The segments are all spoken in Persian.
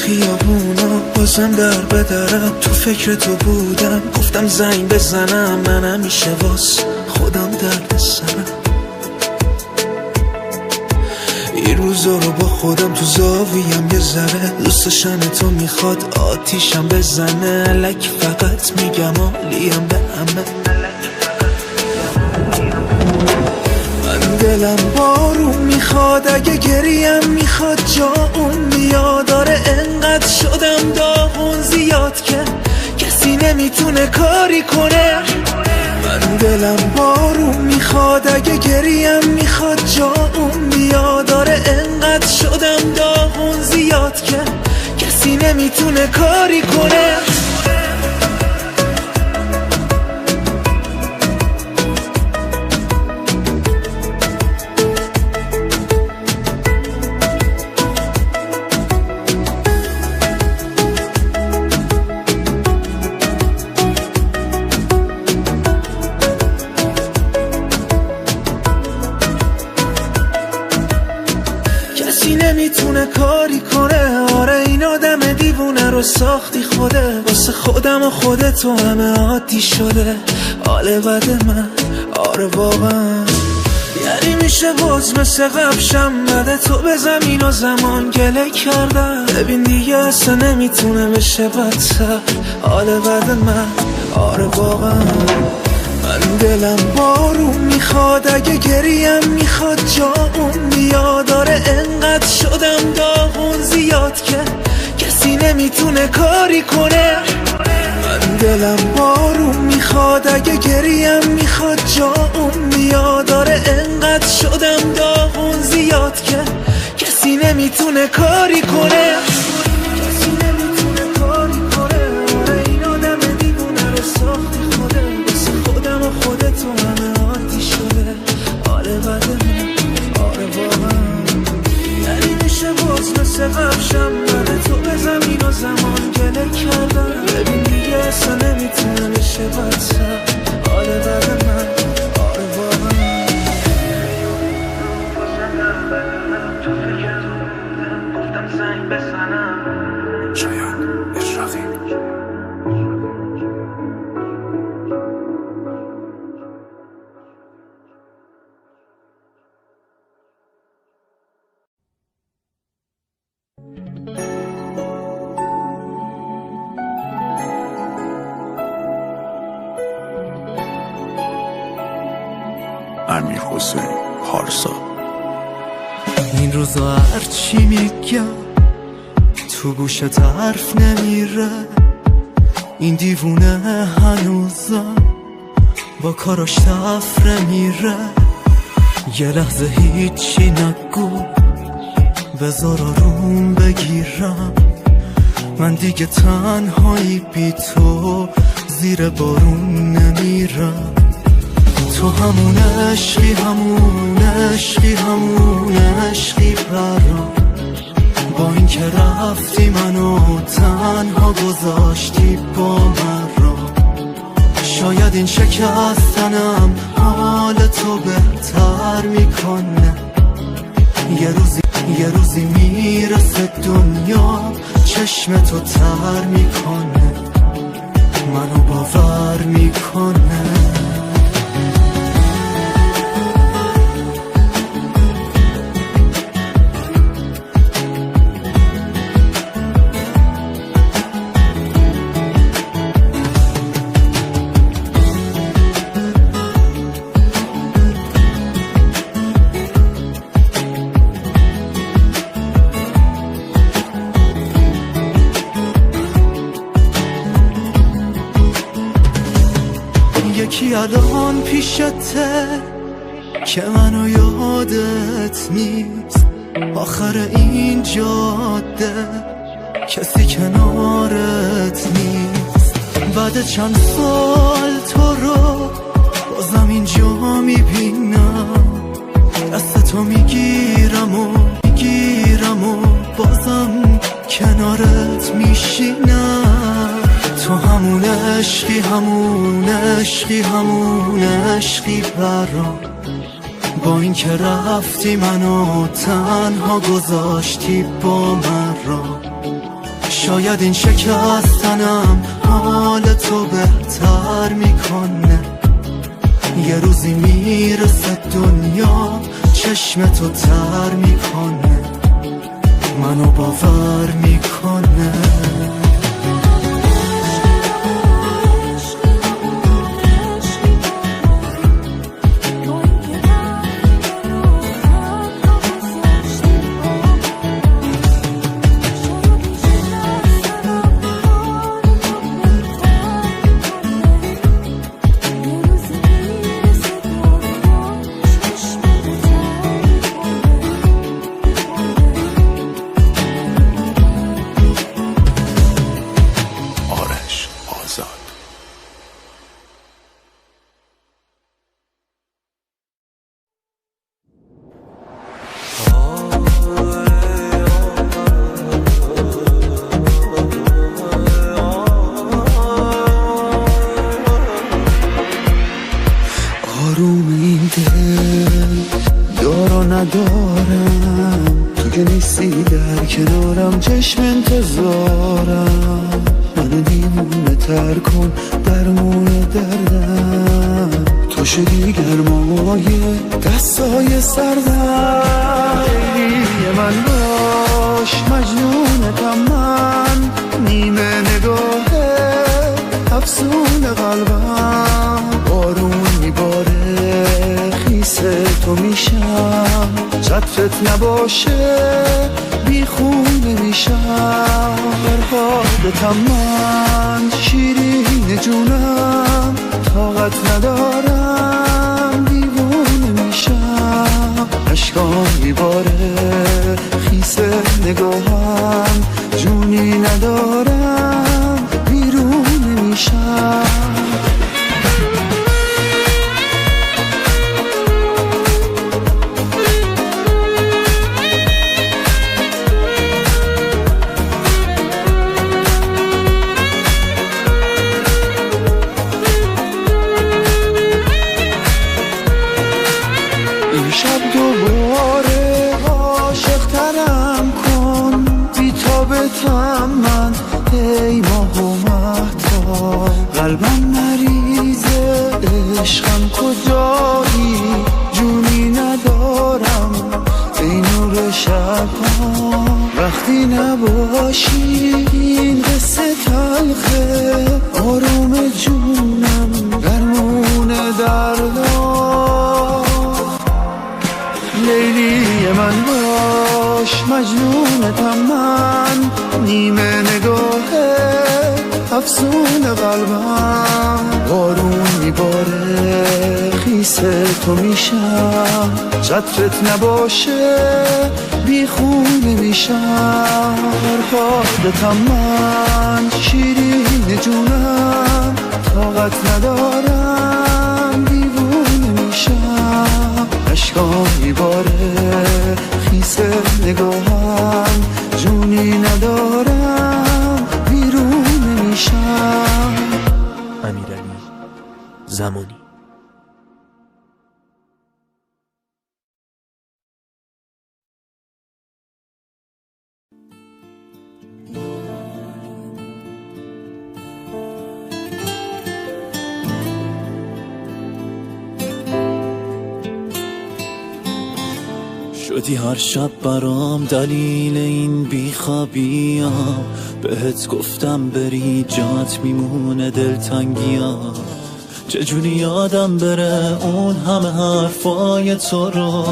خیابونا بازم در بدرم، تو فکر تو بودم، گفتم زنگ بزنم، من همیشه واس خودم درد سرم. این روزا رو با خودم تو زاویم یه ذره، دوستشن تو میخواد آتیشم بزنه، الک فقط میگم عالیم به همه. من دلم بارون میخواد، اگه گریم میخواد جا اون بیاد، داره انقدر شدم داغون زیاد که کسی نمیتونه کاری کنه. من دلم بارون میخواد، اگه گریم میخواد جا اون بیاد، داره انقدر شدم داغون زیاد که کسی نمیتونه کاری کنه. نمیتونه کاری کنه، آره این آدم دیوونه رو ساختی خوده، واسه خودم و خودتو همه عادی شده، حال بد من آره واقعا. یعنی میشه باز مثل قبشم بده تو به زمین و زمان گله کردم، ببین دیگه اصلا نمیتونه بشه بدتر، حال بد من آره واقعا. من دلم بارون میخواد، اگه گریم میخواد جا اون بیاد، داره انقدر شدم داغون زیاد که کسی نمیتونه کاری کنه. من دلم بارون میخواد، اگه گریم میخواد جا اون بیاد، داره انقدر شدم داغون زیاد که کسی نمیتونه کاری کنه. کسی نمیتونه کاری کنه، آره این آدم دیوونه رو ساختی خوده، خودم و خودتو همه عادی شده، آره بد من آره واقعا. یعنی میشه باز مثل قبشم بده تو به زمین و زمان گله کردم، ببین دیگه اصلا نمیتونه بشه بدتر، آره بد من آره واقعا. تو فکر تو بودم، گفتم زنگ بزنم. شایان اشراقی. امیر حسین پارسا. این روزا هرچی میگم تو گوشت حرف نمیره، این دیوونه هنوزم با کاراش تفره میره. یه لحظه هیچی نگو بذار آروم بگیرم، من دیگه تنهایی بی تو زیر بارون نمیرم. تو همون عشقی همون عشقی همون عشقی برام، با این که رفتی منو تنها گذاشتی با من را. شاید این شکستنم حال تو بهتر میکنه، یه روزی میرسه دنیا چشم تو تر میکنه، منو باور میکنه. یکی الان پیشته که منو یادت نیست، آخر این جاده کسی کنارت نیست. بعد چند سال تو رو بازم اینجا میبینم، دست تو میگیرم و بازم کنارت میشینم. تو همون عشقی همون عشقی همون عشقی برام، با این که رفتی منو تنها گذاشتی با من را. شاید این شکستنم حال تو بهتر میکنه. یه روزی میرسه دنیا چشم تو تر میکنه، منو باور میکنه. آروم این دل دارو ندارم، تو که نیستی در کنارم چشم انتظارم. منو دیوونه تر کن درمون دردم، تو شدی گرمای دستای سردم. لیلی من باش مجنونتم من، نیمه نگاهه افسون قلبم. بارون میباره خیسه تو میشم، چترت نباشه بی خونه میشم. فرهادتم من شیرین جونم، طاقت ندارم دیوونه میشم. اشکام میباره خیسه نگاهم، جونی ندارم بیرون میشم. شب دوباره عاشق ترم کن، بی‌تابتم من ای ماه و مهتاب. قلبم مریضه عشقم کجایی، جونی ندارم ای نور شبها. وقتی نباشی این قصه تلخه، آروم جونم درمون دردا. لیلی من باش مجنونتم من، نیمه نگاهه افسون قلبم. بارون میباره خیسه تو میشم، چترت نباشه بی خونه میشم. فرهادتم من شیرین جونم، طاقت ندارم دیوونه میشم. اشکام میباره خیسه نگاهم، جونی ندارم بیرون میشم. امیرعلی زمانی. شدی هر شب برام دلیل این بیخوابیام، بهت گفتم بری جات میمونه دلتنگیام. چجوری یادم بره اون همه حرفای تو رو،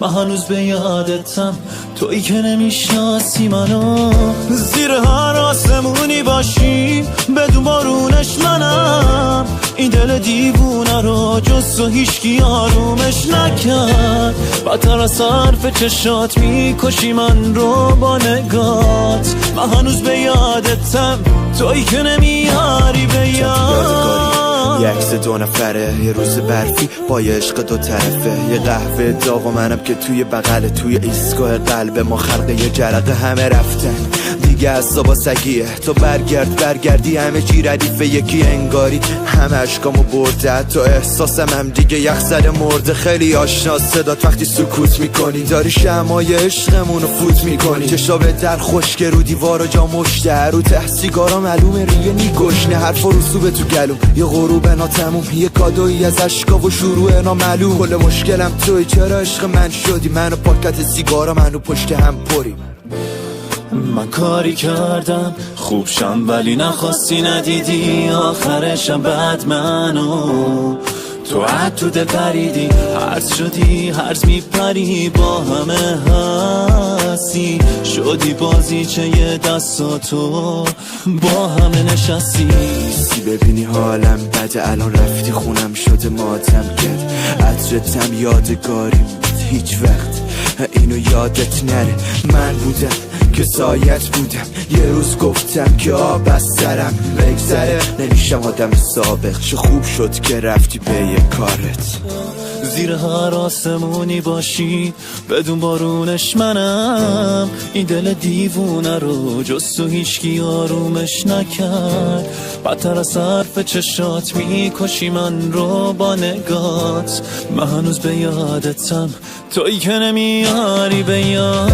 من هنوز به یادتم تویی که نمیشناسی منو. زیر هر آسمونی باشی بدون بارونش منم، این دل دیوونه رو جز تو هیچکی آرومش نکرد. بدتر از حرف چشات میکشی من رو با نگات، من هنوز به یادتم تویی که نمیاری به یاد. بیار. یه عکس 2 نفره یه روز برفی با یه عشق 2 طرفه، یه قهوه داغ و منم که توی بغل توی ایستگاه قلب ما خلق یه جرقه همه رفتن دیگه عصابا سگیه. تو برگردی همه چی ردیفه یکی انگاری همه عشقامو برده، حتی احساسم هم دیگه یخزده مرده. خیلی آشنا صدات وقتی سکوت میکنی، داری شمعای عشقمونو فوت میکنی. چشا در خشک رو دیوار و جا مشته، رو ته سیگارا معلومه ریه نیگشنه، حرف و رسوبه تو گلوم یه غروب ناتموم، یه کادویی از عشقا و شروع نامعلوم. کل مشکلم توی چرا عشق من شدی، منو پاکت سیگارا منو پشت هم پری. من کاری کردم خوب شم ولی نخواستی ندیدی، آخرشم بعد منو تو حد تو دل پریدی، هرز شدی هرز میپری با همه هستی، شدی بازیچه یه دستاتو با همه نشستی. سی ببینی حالم بده الان رفتی خونم شده ماتم کرد، عطرتم یادگاری بود هیچ وقت اینو یادت نره. من بودم که سایت بودم، یه روز گفتم که آب از سرم بگذره، نمیشم آدم سابق چه خوب شد که رفتی به یه کارت. زیر هر آسمونی باشی بدون بارونش منم، این دل دیوونه رو جز تو هیچکی آرومش نکرد، بدتر از حرف چشات میکشی من رو با نگات. من هنوز به یادتم تویی که نمیاری به یاد.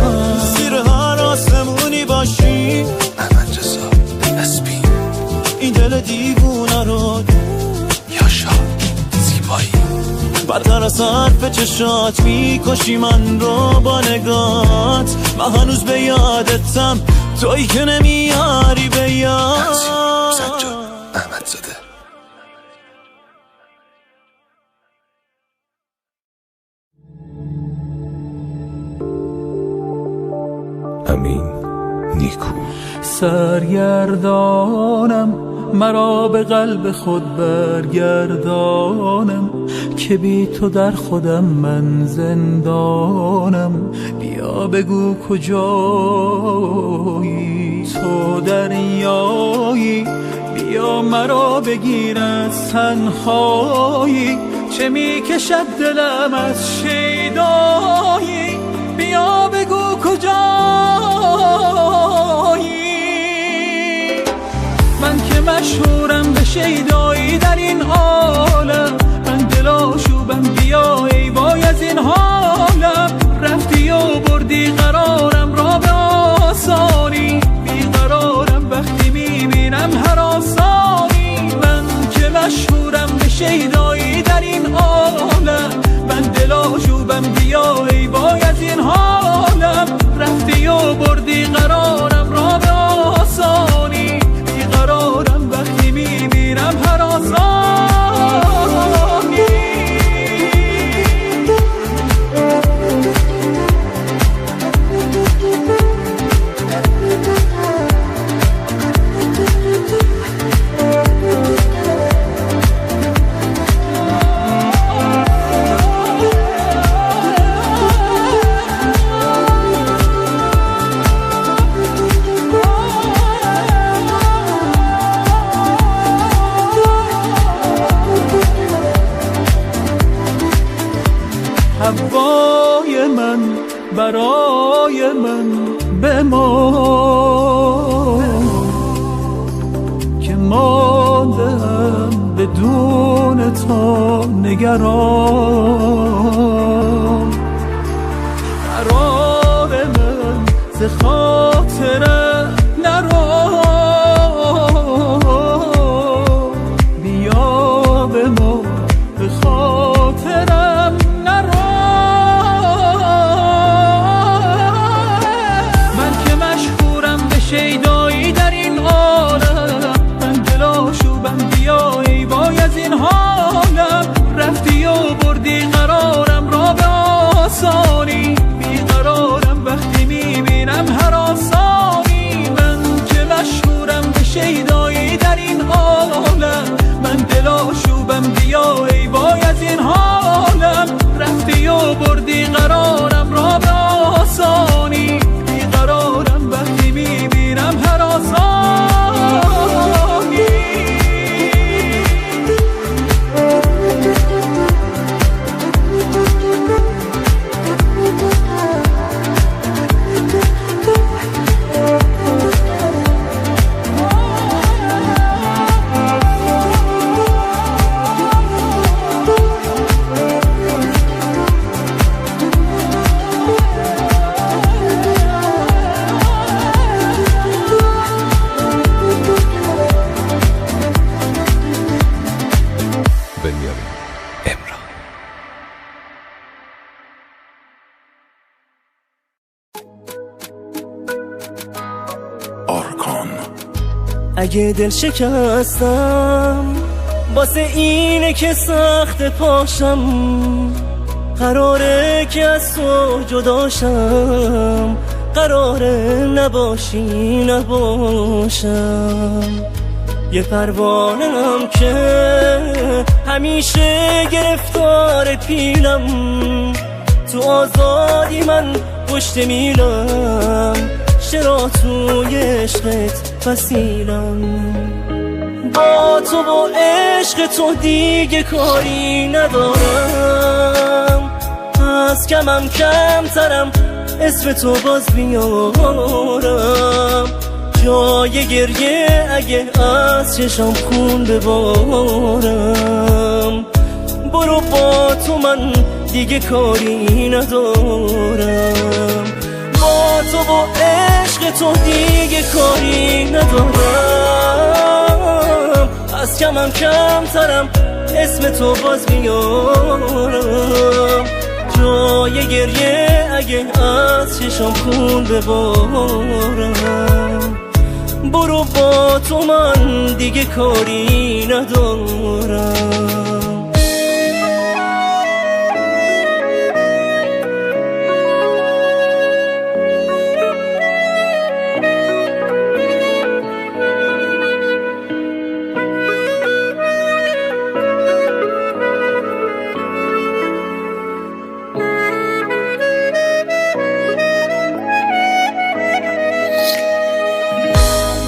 زیر هر آسمونی باشی محمد رضا اسپی، این دل دیوونه رو یاشا زیبایی، بدتر از حرف چشات میکشی من رو با نگات. من هنوز به یادتم تویی که نمیاری به یاد. سجاد احمدزاده. امین نیکو. سرگردانم مرا به قلب خود برگردانم، که بی تو در خودم من زندانم. بیا بگو کجایی تو دریایی، بیا مرا بگیر از تنهایی، چه می کشد دلم از شیدایی. بیا بگو کجایی، من که مشهورم به شیدایی در این عالم، من دلاشوبم بیا ای وای از این حالم. رفتی و بردی قرارم را به آسانی، بیقرارم وقتی میبینم هر آسانی. من که مشهورم به شیدایی در این عالم، من دلاشوبم بیا ای وای از این حالم. رفتی و بردی قرارم را به آسانی، بیقرارم وقتی میبینم هر آسانی. هوای من برای من بمان، که ماندم بدون تو نگران. قرار من ز خاطره نرو، بیا به ما به خاطرم نرو. شیدایی در این عالم، من دلاشوبم بیا ای وای از این حالم. رفتی و بردی قرارم را اگه دل شکستم واسه اینه که سخت پاشم، قراره که از تو جداشم، قراره نباشی نباشم. یه پروانه‌ام که همیشه گرفتار پیلم، تو آزادی من پشت میلم، چرا توی عشقت وسیلم. با تو و عشق تو دیگه کاری ندارم، از کمم کمترم اسم تو باز بیارم. جای گریه اگه از چشم خون ببارم، برو با تو من دیگه کاری ندارم. با تو و عشق تو دیگه کاری ندارم، از کمم کمترم اسم تو باز بیارم. جای گریه اگه از چشم خون ببارم، برو با تو من دیگه کاری ندارم.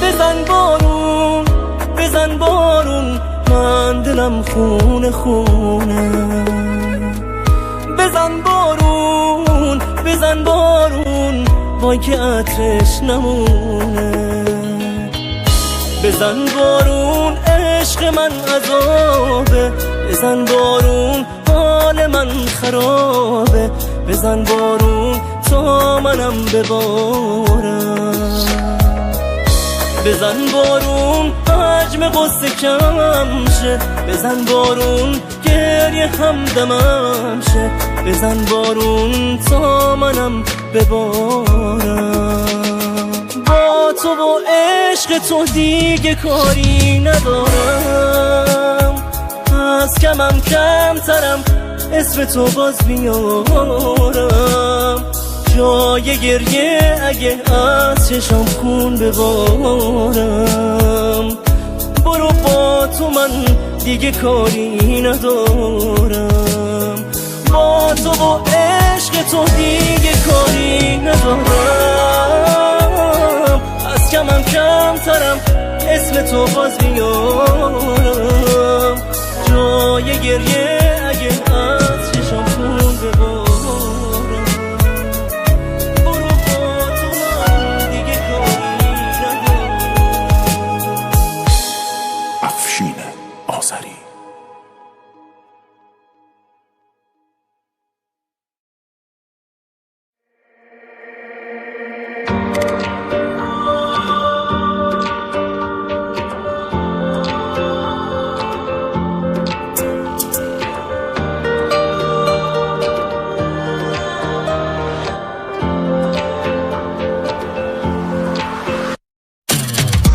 بزن بارون من دلم خونه خونه. بزن بارون وای که عطرش نمونه. بزن بارون عشق من عذابه، بزن بارون حال من خرابه. بزن بارون تا منم ببارم. بزن بارون حجم قصه کم شه، بزن بارون گریه همدمم شه. بزن بارون تا منم ببارم. با تو و عشق تو دیگه کاری ندارم، از کمم کمترم اسم تو باز بیارم. جای گریه اگه از چشم خون ببارم، برو با تو من دیگه کاری ندارم. با تو و عشق تو دیگه کاری ندارم، از کمم کمترم اسم تو باز بیارم. جای گریه اگه از چشم خون ببارم، آذری.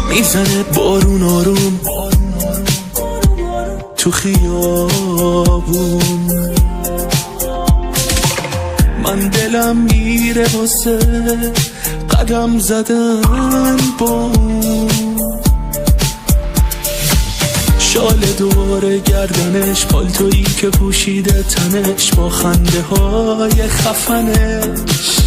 میزنه بارون آروم تو خیابون، من دلم میره واسه قدم زدن با شال دور گردنش، پالتویی که پوشیده تنش با خنده های خفنش،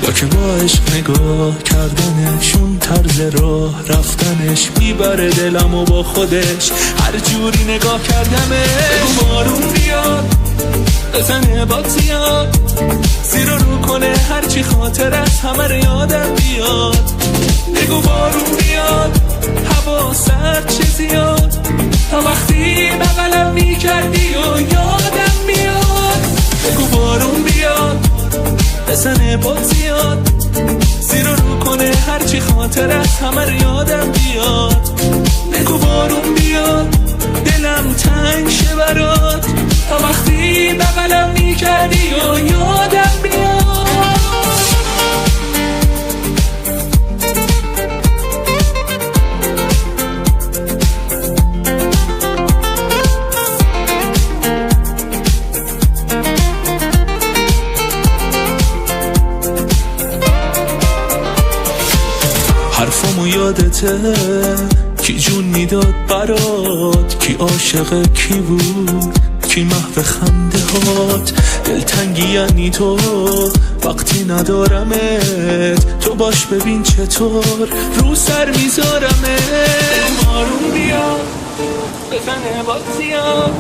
یا که با عشق نگاه کردنشون طرز راه رفتنش میبره دلمو با خودش هر جوری نگاه کردمش. بگو بارون بیاد بزنه باد زیاد، زیر رو کنه هرچی خاطر از همه رو یادم بیاد. بگو بارون بیاد هوا سرد چه زیاد، تا وقتی بغلم میکردی و یادم بیاد. بگو بارون بیاد بزنه باد زیاد، زیر رو کنه هرچی خاطر از همه رو یادم بیاد. بگو بارون بیاد دلم تنگ شه برات، تا وقتی بغلم میکردی و یادم بیاد. یادته کی جون میداد برات، کی عاشق کی بود، کی محو خنده هات. دلتنگی یعنی تو وقتی ندارمت، تو باش ببین چطور رو سر میذارمت. بارون بیاد بزنه بازیام،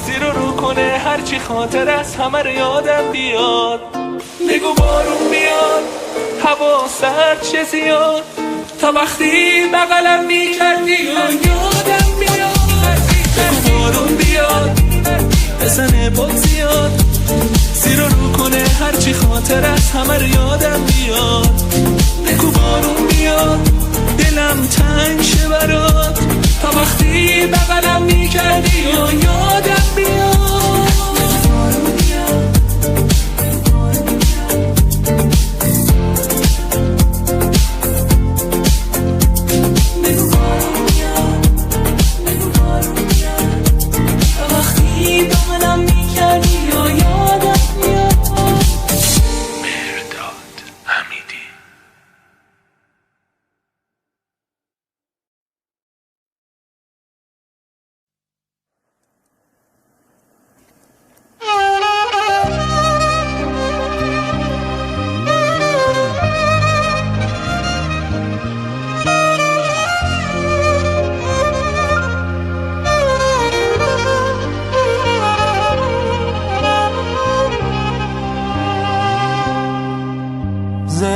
زیر رو کنه هرچی خاطر از همه رو یادم بیاد. بگو بارون بیاد هوا سرد چه زیاد، تا وقتی بغلم میکردی و یادم بیاد. بگو بارون بیاد بزنه بازیاد، زیر رو کنه هرچی خاطر از همه رو یادم بیاد. بگو بارون بیاد دلم تنگ شه برات، تا وقتی بغلم میکردی و یادم بیاد.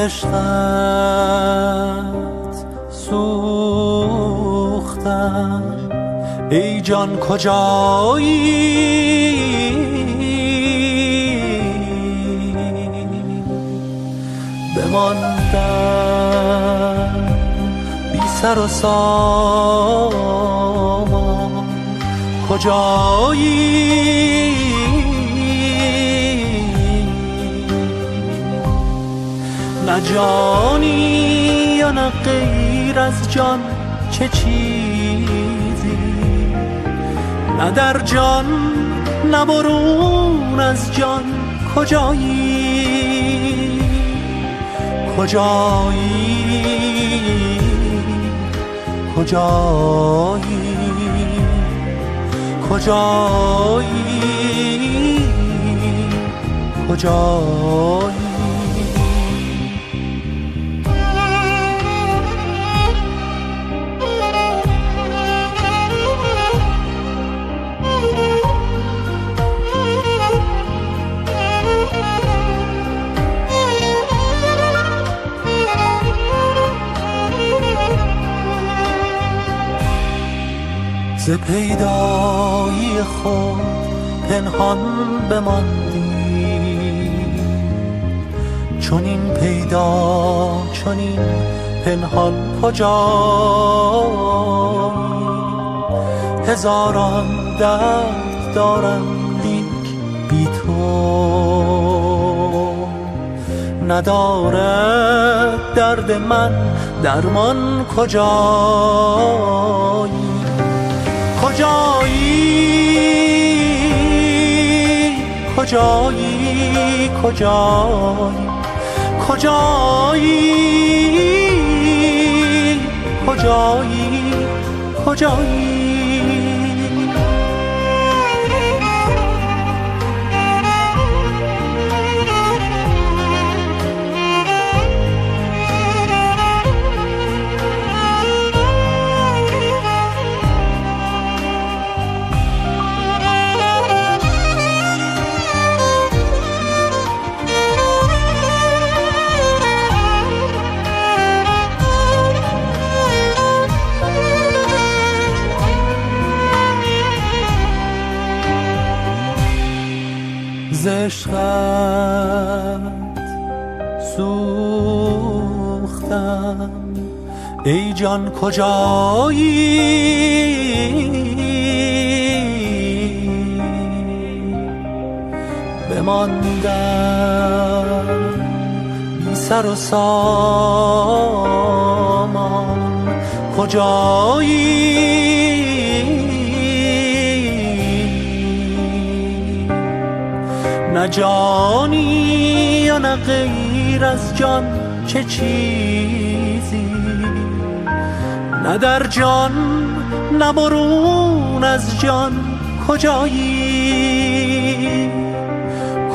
عشقت سوختم ای جان کجایی، بماندم بی سر و سامان کجایی. نه جانی یا نه غیر از جان چه چیزی، نه در جان نه برون از جان کجایی. کجایی کجایی کجایی کجایی. ز پیدایی خود پنهان بماندی، چون این پیدا چون این پنهان کجایی. هزاران درد دارم لیک بی تو، ندارد درد من درمان کجایی. کجایی کجایی کجایی کجایی کجایی کجایی. ز عشقت سوختم ای جان کجایی، بماندم بی سر و سامان کجایی. نه جانی یا نه غیر از جان چه چیزی، نه در جان نه برون از جان کجایی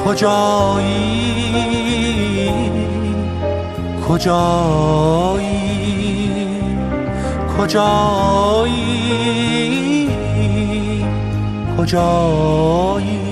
کجایی کجایی کجایی کجایی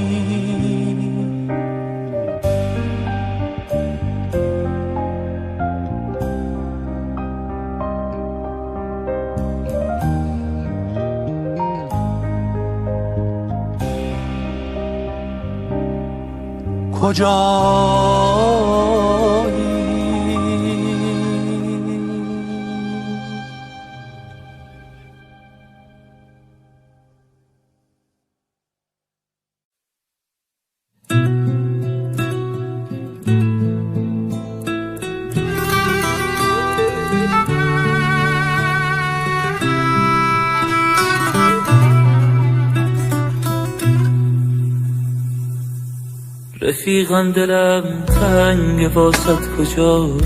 رفیقم دلم تنگ واسط کجایی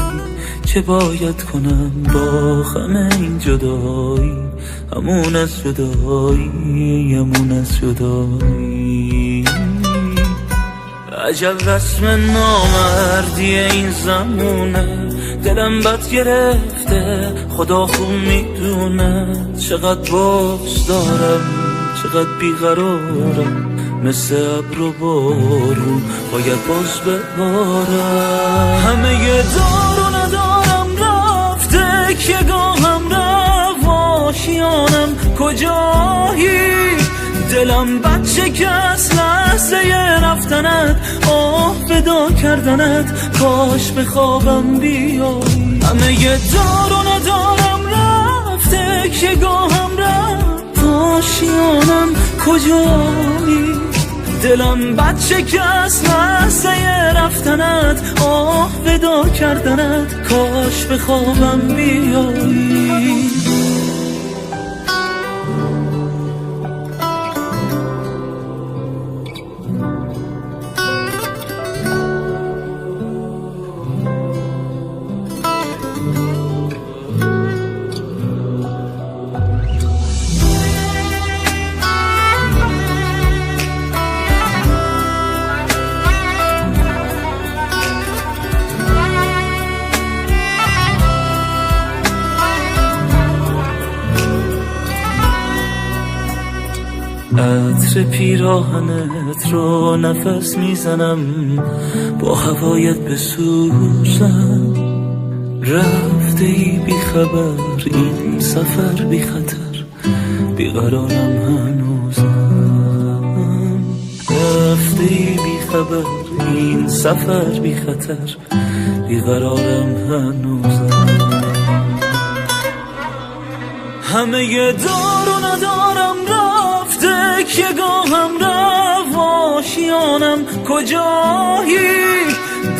چه باید کنم با همه این جدایی همون از جدایی همون از جدایی عجب رسم نامردی این زمونه دلم بد گرفته خدا خوب میدونه چقدر بغض دارم چقدر بیقرارم مثل ابر و بارون باید باز ببارم همه ی دار و ندارم رفته که گاهم رفت آشیانم کجایی دلم بچه کس لحظه رفتنت آه فدا کردنت کاش به خوابم بیایی همه ی دار و ندارم رفته که گاهم رفت آشیانم کجایی دلم بچه کس لحظه رفتنت آه ودا کردنت کاش به خوابم بیایی عطر پیراهنت رو نفس میزنم با هوایت بسوزم رفته ای بی خبر این سفر بی خطر بی قرارم هنوزم رفته ای بی خبر این سفر بی خطر بی قرارم هنوزم همه ی دار و ندارم رفته که گاهم رفت آشیانم کجایی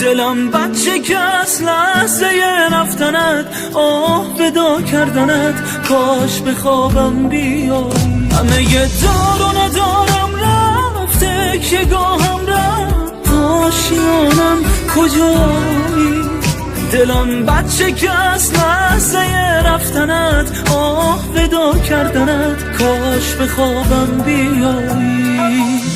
دلم بچه کس لحظه رفتنت آه ودا کردنت کاش به خوابم بیایی همه ی دار و ندارم رفته که گاهم رفت آشیانم کجایی دلم بچه کس لحظه رفتنت آه ودا کردنت کاش به خوابم بیایی